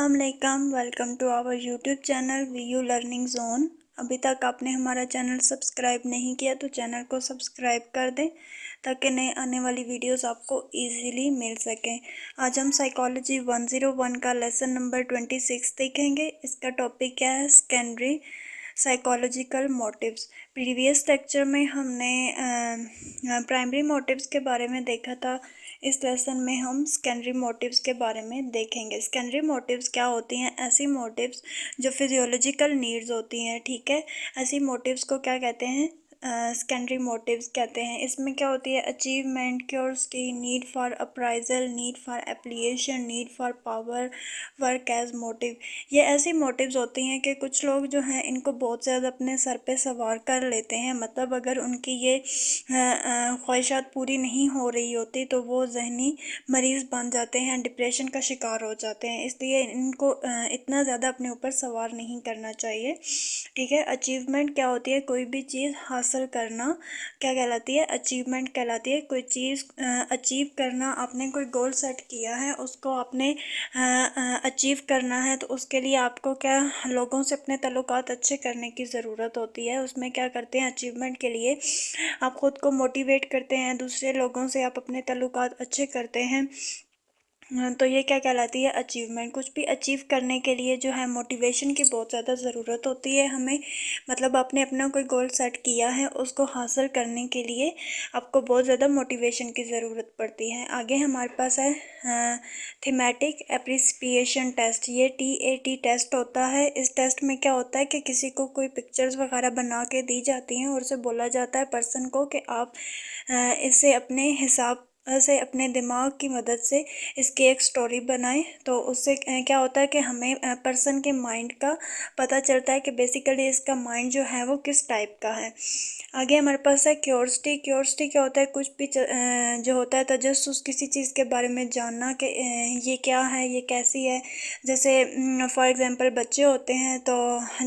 अस्सलाम welcome to our YouTube channel VU learning zone. अभी तक आपने हमारा चैनल सब्सक्राइब नहीं किया तो चैनल को सब्सक्राइब कर दें ताकि नए आने वाली वीडियोस आपको इजीली मिल सकें। आज हम साइकोलॉजी 101 का लेसन नंबर 26 देखेंगे। इसका टॉपिक क्या है? Secondary psychological motives. Previous lecture में हमने प्राइमरी मोटिव्स के बारे में देखा था। इस लेसन में हम सेकेंडरी मोटिव्स के बारे में देखेंगे। सेकेंडरी मोटिव्स क्या होती हैं? ऐसी मोटिव्स जो फिजियोलॉजिकल नीड्स होती हैं, ठीक है। ऐसी मोटिव्स को क्या कहते हैं? सेकेंडरी मोटिव्स कहते हैं। इसमें क्या होती है? Achievement, curiosity, need for appraisal, need for application, need for power, work as motive. ये ऐसी मोटिव्स होती हैं कि कुछ लोग जो हैं इनको बहुत ज़्यादा अपने सर पे सवार कर लेते हैं। मतलब अगर उनकी ये ख्वाहिशात पूरी नहीं हो रही होती तो वो जहनी मरीज़ बन जाते हैं, डिप्रेशन का शिकार हो जाते हैं। इसलिए इनको इतना ज़्यादा अपने ऊपर सवार नहीं करना चाहिए, ठीक है। अचीवमेंट क्या होती है? कोई भी चीज़ हासिल करना क्या कहलाती है? अचीवमेंट कहलाती है। कोई चीज़ अचीव करना, आपने कोई गोल सेट किया है, उसको आपने अचीव करना है तो उसके लिए आपको क्या, लोगों से अपने ताल्लुकात अच्छे करने की ज़रूरत होती है। उसमें क्या करते हैं? अचीवमेंट के लिए आप ख़ुद को मोटिवेट करते हैं, दूसरे लोगों से आप अपने ताल्लुकात अच्छे करते हैं। तो ये क्या कहलाती है? अचीवमेंट। कुछ भी अचीव करने के लिए जो है मोटिवेशन की बहुत ज़्यादा ज़रूरत होती है हमें। मतलब आपने अपना कोई गोल सेट किया है, उसको हासिल करने के लिए आपको बहुत ज़्यादा मोटिवेशन की ज़रूरत पड़ती है। आगे हमारे पास है थीमेटिक एप्रिसिएशन टेस्ट। ये TAT टेस्ट होता है। इस टेस्ट में क्या होता है कि किसी को कोई पिक्चर्स वगैरह बना के दी जाती हैं और उसे बोला जाता है पर्सन को कि आप इसे अपने हिसाब से, अपने दिमाग की मदद से इसकी एक स्टोरी बनाएं। तो उससे क्या होता है कि हमें पर्सन के माइंड का पता चलता है कि बेसिकली इसका माइंड जो है वो किस टाइप का है। आगे हमारे पास है क्यूरियोसिटी। क्यूरियोसिटी क्या होता है? कुछ भी जो होता है तजस्सुस, किसी चीज़ के बारे में जानना कि ये क्या है, ये कैसी है। जैसे फॉर एग्जांपल बच्चे होते हैं तो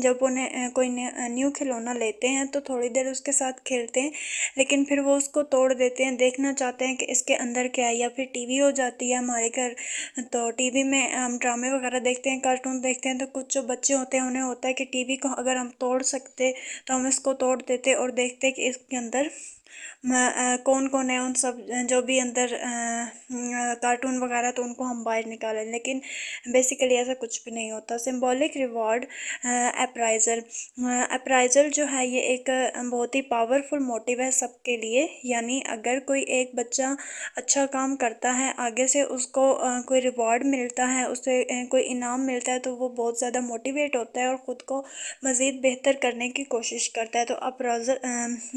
जब उन्हें कोई न्यू खिलौना लेते हैं तो थोड़ी देर उसके साथ खेलते हैं, लेकिन फिर वो उसको तोड़ देते हैं, देखना चाहते हैं कि इसके अंदर क्या है। या फिर टीवी हो जाती है हमारे घर, तो टीवी में हम ड्रामे वगैरह देखते हैं, कार्टून देखते हैं, तो कुछ जो बच्चे होते हैं उन्हें होता है कि टीवी को अगर हम तोड़ सकते तो हम इसको तोड़ देते और देखते कि इसके अंदर कौन कौन है। उन सब जो भी अंदर कार्टून वगैरह, तो उनको हम बाहर निकालें। लेकिन बेसिकली ऐसा कुछ भी नहीं होता। Symbolic reward appraisal. अप्राइजल जो है ये एक बहुत ही पावरफुल मोटिव है सबके लिए। यानी अगर कोई एक बच्चा अच्छा काम करता है, आगे से उसको कोई रिवॉर्ड मिलता है, उसे कोई इनाम मिलता है, तो वो बहुत ज़्यादा मोटिवेट होता है और ख़ुद को मज़ीद बेहतर करने की कोशिश करता है। तो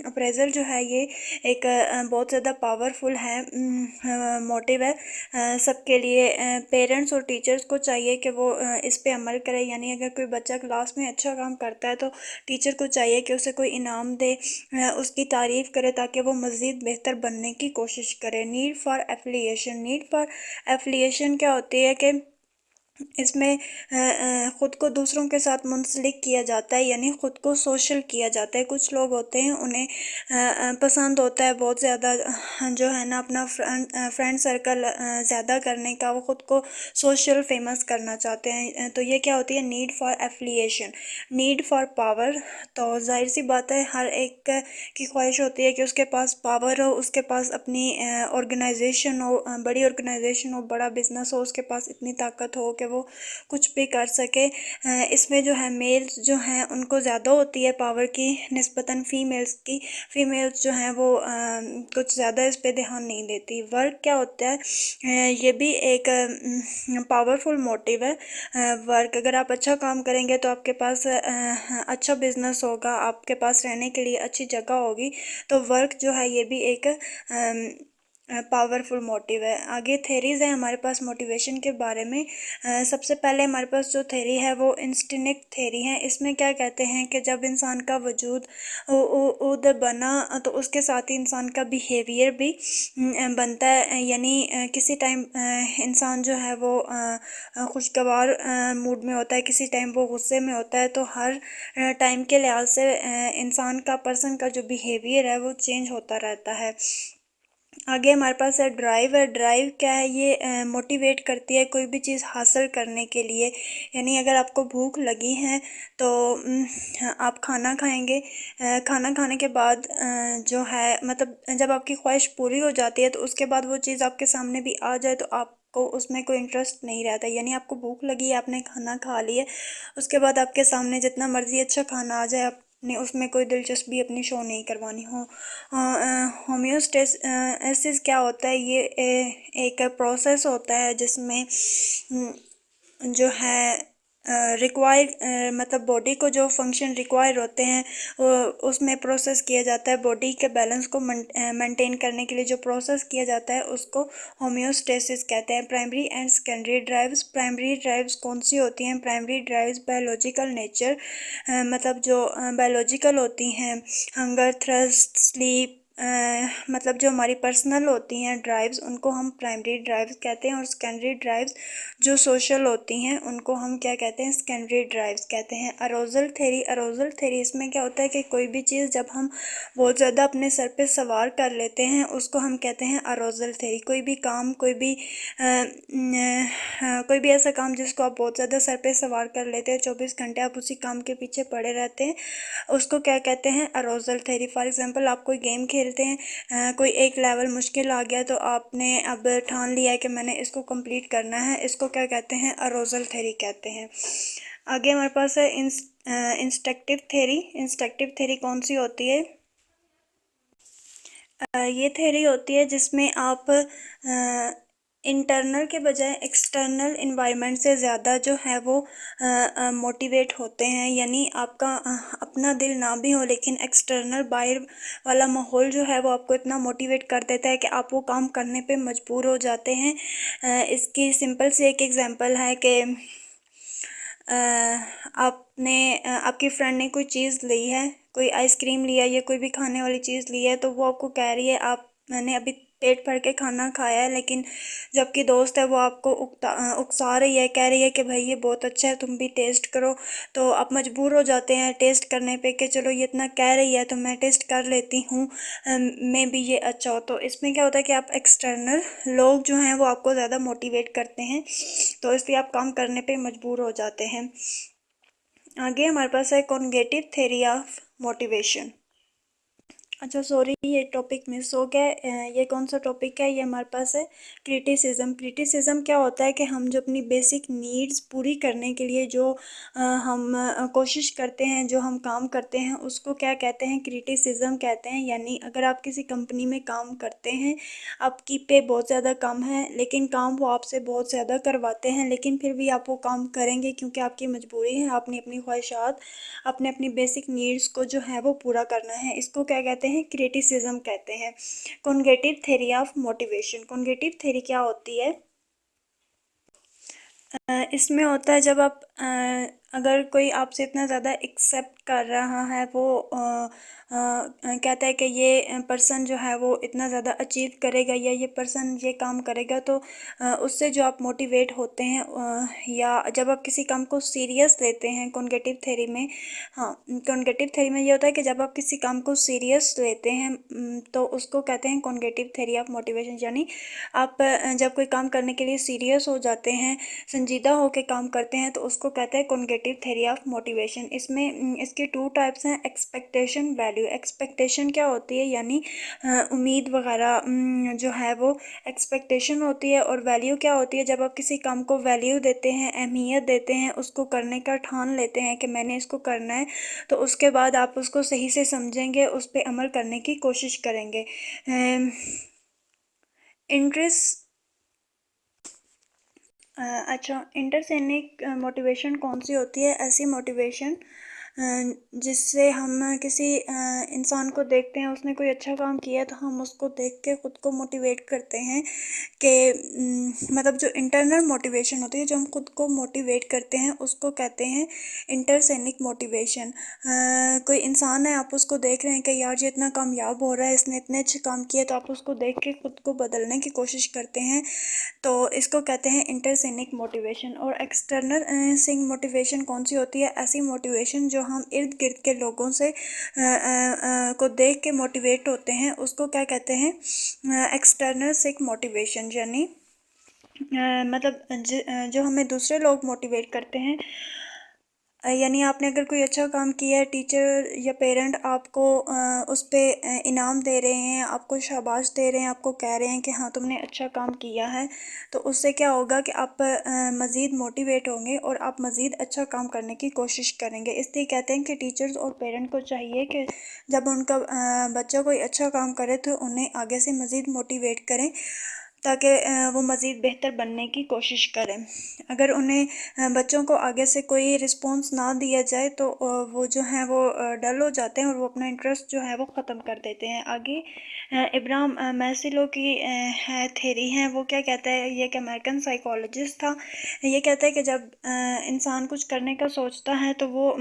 अप्रेजल जो है ये एक बहुत ज़्यादा पावरफुल है मोटिव है सबके लिए। पेरेंट्स और टीचर्स को चाहिए कि वो इस पे अमल करें। यानी अगर कोई बच्चा क्लास में अच्छा काम करता है तो टीचर को चाहिए कि उसे कोई इनाम दे, उसकी तारीफ़ करे ताकि वो मज़ीद बेहतर बनने की कोशिश करे। Need for affiliation. Need for affiliation क्या होती है कि इसमें ख़ुद को दूसरों के साथ मुंसलिक किया जाता है, यानी ख़ुद को सोशल किया जाता है। कुछ लोग होते हैं उन्हें पसंद होता है बहुत ज़्यादा जो है ना अपना फ्रेंड सर्कल ज़्यादा करने का, वो ख़ुद को सोशल फेमस करना चाहते हैं। तो ये क्या होती है? Need for affiliation. Need for power. तो जाहिर सी बात है हर एक की ख्वाहिश होती है कि उसके पास पावर हो, उसके पास अपनी ऑर्गेनाइजेशन हो, बड़ी ऑर्गेनाइजेशन हो, बड़ा बिजनेस हो, उसके पास इतनी ताकत हो कि वो कुछ भी कर सके। इसमें जो है मेल्स जो हैं उनको ज़्यादा होती है पावर की निस्बतन फीमेल्स की। फीमेल्स जो हैं वो कुछ ज़्यादा इस पे ध्यान नहीं देती। वर्क क्या होता है? ये भी एक पावरफुल मोटिव है। वर्क, अगर आप अच्छा काम करेंगे तो आपके पास अच्छा बिजनेस होगा, आपके पास रहने के लिए अच्छी जगह होगी। तो वर्क जो है ये भी एक पावरफुल मोटिव है। आगे थेरीज़ है हमारे पास मोटिवेशन के बारे में। सबसे पहले हमारे पास जो थेरी है वो इंस्टिंक्ट थेरी है। इसमें क्या कहते हैं कि जब इंसान का वजूद उद बना तो उसके साथ ही इंसान का बिहेवियर भी बनता है। यानी किसी टाइम इंसान जो है वो खुशगवार मूड में होता है, किसी टाइम वो गुस्से में होता है। तो हर टाइम के लिहाज से इंसान का, पर्सन का जो बिहेवियर है वो चेंज होता रहता है। आगे हमारे पास है ड्राइव। है ड्राइव क्या है, ये मोटिवेट करती है कोई भी चीज़ हासिल करने के लिए। यानी अगर आपको भूख लगी है तो आप खाना खाएंगे। खाना खाने के बाद जो है मतलब जब आपकी ख्वाहिश पूरी हो जाती है तो उसके बाद वो चीज़ आपके सामने भी आ जाए तो आपको उसमें कोई इंटरेस्ट नहीं रहता। यानी आपको भूख लगी है, आपने खाना खा लिया, उसके बाद आपके सामने जितना मर्ज़ी अच्छा खाना आ जाए, आपने उसमें कोई दिलचस्पी अपनी शो नहीं करवानी हो। होम्योस्टेसिस क्या होता है, ये एक प्रोसेस होता है जिसमें जो है रिक्वायर मतलब बॉडी को जो फंक्शन रिक्वायर होते हैं वो उसमें प्रोसेस किया जाता है। बॉडी के बैलेंस को मेंटेन करने के लिए जो प्रोसेस किया जाता है उसको होम्योस्टेसिस कहते हैं। Primary and secondary drives. Primary drives कौन सी होती हैं? प्राइमरी ड्राइव्स बायोलॉजिकल नेचर, मतलब जो बायोलॉजिकल होती हैं, हंगर, थ्रस्ट, स्लीप, मतलब जो हमारी पर्सनल होती हैं ड्राइव्स, उनको हम प्राइमरी ड्राइव्स कहते हैं। और सेकेंडरी ड्राइव्स जो सोशल होती हैं उनको हम क्या कहते हैं? सेकेंडरी ड्राइव्स कहते हैं। अरोजल थेरी। अरोजल थेरी इसमें क्या होता है कि कोई भी चीज़ जब हम बहुत ज़्यादा अपने सर पे सवार कर लेते हैं उसको हम कहते हैं अरोजल थेरी। कोई भी काम, कोई भी ऐसा काम जिसको आप बहुत ज़्यादा सर पे सवार कर लेते हैं, 24 घंटे आप उसी काम के पीछे पड़े रहते हैं, उसको क्या कहते हैं? अरोजल थेरी। फॉर एग्जांपल आप कोई गेम खेलते हैं, कोई एक लेवल मुश्किल आ गया तो आपने अब ठान लिया है कि मैंने इसको कंप्लीट करना है, इसको क्या कहते हैं? अरोजल थेरी कहते हैं। आगे हमारे पास है इंस्ट्रक्टिव थेरी। इंस्ट्रक्टिव थेरी कौन सी होती है? ये थेरी होती है जिसमें आप इंटरनल के बजाय एक्सटर्नल इन्वायरमेंट से ज़्यादा जो है वो मोटिवेट होते हैं। यानी आपका अपना दिल ना भी हो लेकिन एक्सटर्नल बाहर वाला माहौल जो है वो आपको इतना मोटिवेट कर देता है कि आप वो काम करने पे मजबूर हो जाते हैं। इसकी सिंपल सी एक एग्जांपल है कि आपकी फ्रेंड ने कोई चीज़ ली है, कोई आइसक्रीम लिया या कोई भी खाने वाली चीज़ ली है, तो वो आपको कह रही है मैंने अभी पेट भर के खाना खाया है, लेकिन जबकि दोस्त है वो आपको उकसा रही है, कह रही है कि भाई ये बहुत अच्छा है, तुम भी टेस्ट करो। तो आप मजबूर हो जाते हैं टेस्ट करने पे कि चलो ये इतना कह रही है तो मैं टेस्ट कर लेती हूँ, मे भी ये अच्छा हो। तो इसमें क्या होता है कि आप एक्सटर्नल लोग जो हैं वो आपको ज़्यादा मोटिवेट करते हैं, तो इसलिए आप काम करने पे मजबूर हो जाते हैं। आगे हमारे पास है कॉग्निटिव थ्योरी ऑफ मोटिवेशन। अच्छा सॉरी, ये टॉपिक मिस हो गया। ये कौन सा टॉपिक है? ये हमारे पास है क्रिटिसिज्म। क्रिटिसिज्म क्या होता है कि हम जो अपनी बेसिक नीड्स पूरी करने के लिए जो हम कोशिश करते हैं, जो हम काम करते हैं, उसको क्या कहते हैं? क्रिटिसिज्म कहते हैं। यानी अगर आप किसी कंपनी में काम करते हैं, आपकी पे बहुत ज़्यादा कम है लेकिन काम वो आपसे बहुत ज़्यादा करवाते हैं, लेकिन फिर भी आप वो काम करेंगे क्योंकि आपकी मजबूरी है, आपने अपनी ख्वाहिशात, अपने अपनी बेसिक नीड्स को जो है वो पूरा करना है। इसको क्या कहते हैं? क्रिटिसिज्म कहते हैं। Cognitive theory of motivation. Cognitive theory क्या होती है? इसमें होता है जब आप अगर कोई आपसे इतना ज़्यादा एक्सेप्ट कर रहा है, वो कहता है कि ये पर्सन जो है वो इतना ज़्यादा अचीव करेगा या ये पर्सन ये काम करेगा, तो उससे जो आप मोटिवेट होते हैं, या जब आप किसी काम को सीरियस लेते हैं कॉग्निटिव थ्योरी में। हाँ, कॉग्निटिव थ्योरी में ये होता है कि जब आप किसी काम को सीरियस लेते हैं तो उसको कहते हैं कॉग्निटिव थ्योरी ऑफ मोटिवेशन। यानी आप जब कोई काम करने के लिए सीरियस हो जाते हैं, संजीदा होकर काम करते हैं, तो उसको कहते हैं कॉग्निटिव थ्योरी ऑफ मोटिवेशन। इसमें इसके 2 टाइप्स हैं, एक्सपेक्टेशन, वैल्यू। एक्सपेक्टेशन क्या होती है? यानी उम्मीद वगैरह जो है वो एक्सपेक्टेशन होती है। और वैल्यू क्या होती है? जब आप किसी काम को वैल्यू देते हैं, अहमियत देते हैं, उसको करने का ठान लेते हैं कि मैंने इसको करना है, तो उसके बाद आप उसको सही से समझेंगे, उस पर अमल करने की कोशिश करेंगे। इंटरेस्ट अच्छा, इंटरसेनिक मोटिवेशन कौन सी होती है? ऐसी मोटिवेशन जिससे हम किसी इंसान को देखते हैं, उसने कोई अच्छा काम किया है तो हम उसको देख के ख़ुद को मोटिवेट करते हैं कि मतलब जो इंटरनल मोटिवेशन होती है, जो हम खुद को मोटिवेट करते हैं, उसको कहते हैं इंटरसेनिक मोटिवेशन। कोई इंसान है, आप उसको देख रहे हैं कि यार ये इतना कामयाब हो रहा है, इसने इतने अच्छे काम किए, तो आप उसको देख के ख़ुद को बदलने की कोशिश करते हैं, तो इसको कहते हैं इंटरसेनिक मोटिवेशन। और एक्सटर्नल सिंग मोटिवेशन कौन सी होती है? ऐसी मोटिवेशन जो जो हम इर्द गिर्द के लोगों से को देख के मोटिवेट होते हैं, उसको क्या कहते हैं, एक्सटर्नल मोटिवेशन। यानी मतलब जो हमें दूसरे लोग मोटिवेट करते हैं, यानी आपने अगर कोई अच्छा काम किया है, टीचर या पेरेंट आपको उस पे इनाम दे रहे हैं, आपको शाबाश दे रहे हैं, आपको कह रहे हैं कि हाँ तुमने अच्छा काम किया है, तो उससे क्या होगा कि आप मज़ीद मोटिवेट होंगे और आप मज़ीद अच्छा काम करने की कोशिश करेंगे। इसलिए कहते हैं कि टीचर्स और पेरेंट को चाहिए कि जब उनका बच्चा कोई अच्छा काम करे तो उन्हें आगे से मज़ीद मोटिवेट करें, ताकि वो मज़ीद बेहतर बनने की कोशिश करें। अगर उन्हें बच्चों को आगे से कोई रिस्पॉन्स ना दिया जाए तो वो जो हैं वो डल हो जाते हैं और वो अपना इंटरेस्ट जो है वो ख़त्म कर देते हैं। आगे इब्राहिम मैस्लो की है थेरी है, वो क्या कहता है, ये एक अमेरिकन साइकोलॉजिस्ट था। ये कहता है कि जब इंसान कुछ करने का सोचता है तो वो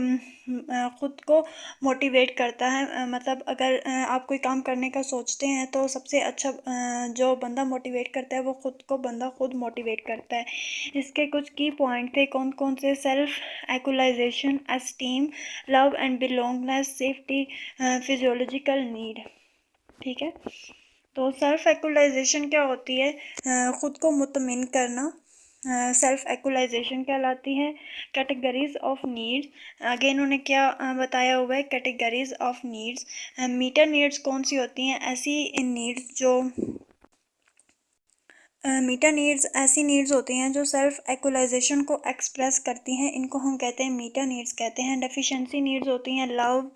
ख़ुद को मोटिवेट करता है। मतलब अगर आप कोई काम करने का सोचते हैं तो सबसे अच्छा जो बंदा मोटिवेट करता है वो बंदा खुद मोटिवेट करता है। इसके कुछ की पॉइंट थे, कौन कौन से, self actualisation, esteem, love and belongingness, safety, physiological need. ठीक है, तो सेल्फ एक्चुअलाइजेशन क्या होती है, ख़ुद को मुतमिन करना, सेल्फ एक्चुअलाइजेशन कहलाती है। कैटेगरीज ऑफ नीड्स, आगे इन्होंने क्या बताया हुआ है, categories of needs. Meta needs कौन सी होती हैं, ऐसी नीड्स जो मीटा नीड्स ऐसी नीड्स होती हैं जो सेल्फ एक्चुअलाइजेशन को एक्सप्रेस करती हैं, इनको हम कहते हैं मीटा नीड्स कहते हैं। डेफिशिएंसी नीड्स होती हैं love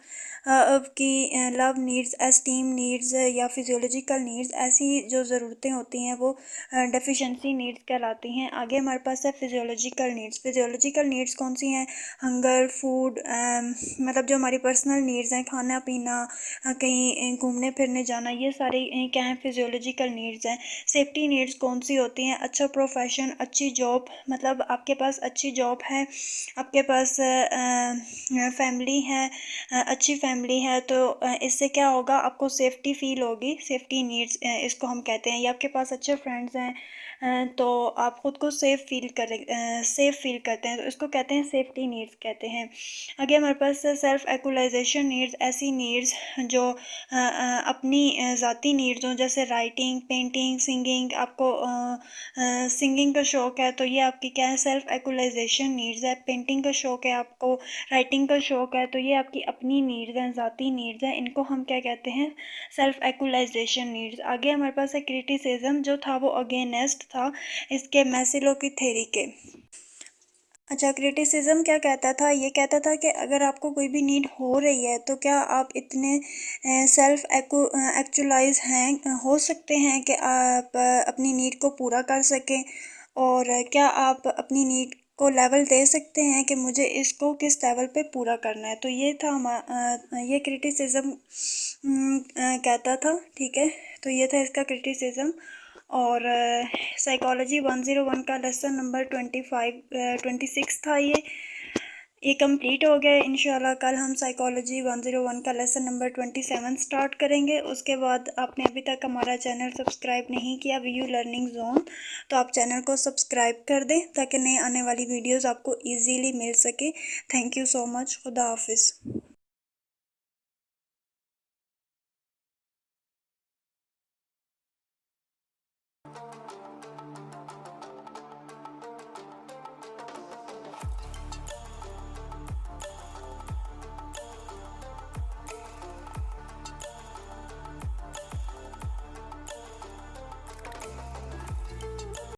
love needs, esteem needs या फिजियोलॉजिकल नीड्स, ऐसी जो ज़रूरतें होती हैं वो डेफिशिएंसी नीड्स कहलाती हैं। आगे हमारे पास है फिजियोलॉजिकल नीड्स। फिजियोलॉजिकल नीड्स कौन सी हैं, हंगर, फूड, मतलब जो हमारी पर्सनल नीड्स हैं, खाना पीना, कहीं घूमने फिरने जाना, ये सारी क्या हैं, फिजियोलॉजिकल नीड्स हैं। सेफ्टी नीड्स कौन सी होती हैं, अच्छा प्रोफेशन, अच्छी जॉब, मतलब आपके पास अच्छी जॉब है, आपके पास फैमिली है, अच्छी फैमिली है, तो इससे क्या होगा, आपको सेफ्टी फील होगी। सेफ्टी नीड्स इसको हम कहते हैं। या आपके पास अच्छे फ्रेंड्स हैं तो आप ख़ुद को सेफ़ फील करते हैं, तो इसको कहते हैं सेफ्टी नीड्स कहते हैं। आगे हमारे पास सेल्फ एक्चुअलाइजेशन नीड्स, ऐसी नीड्स जो अपनी ज़ाती नीड्स हों, जैसे राइटिंग, पेंटिंग, सिंगिंग। आपको सिंगिंग का शौक़ है तो ये आपकी क्या है, सेल्फ एक्चुअलाइजेशन नीड्स है। पेंटिंग का शौक़ है आपको, राइटिंग का शौक़ है, तो ये आपकी अपनी नीड्स हैं, ज़ाती नीड्स हैं, इनको हम क्या कहते हैं, सेल्फ एक्चुअलाइजेशन नीड्स। आगे हमारे पास है क्रिटिसिज्म, जो था वो अगेंस्ट था इसके मैस्लो की थ्योरी के। अच्छा, क्रिटिसिज्म क्या कहता था, ये कहता था कि अगर आपको कोई भी नीड हो रही है तो क्या आप इतने सेल्फ एक्चुअलाइज हो सकते हैं कि आप अपनी नीड को पूरा कर सकें, और क्या आप अपनी नीड को लेवल दे सकते हैं कि मुझे इसको किस लेवल पे पूरा करना है। तो ये था ये क्रिटिसिज्म कहता था। ठीक है, तो ये था इसका क्रिटिसिज्म। और साइकोलॉजी 101 का लेसन नंबर 26 था ये कंप्लीट हो गया। इंशाल्लाह कल हम साइकोलॉजी 101 का लेसन नंबर 27 स्टार्ट करेंगे। उसके बाद आपने अभी तक हमारा चैनल सब्सक्राइब नहीं किया वीयू लर्निंग जोन, तो आप चैनल को सब्सक्राइब कर दें ताकि नई आने वाली वीडियोस आपको इजीली मिल सके। Thank you so much. खुदा हाफिज़।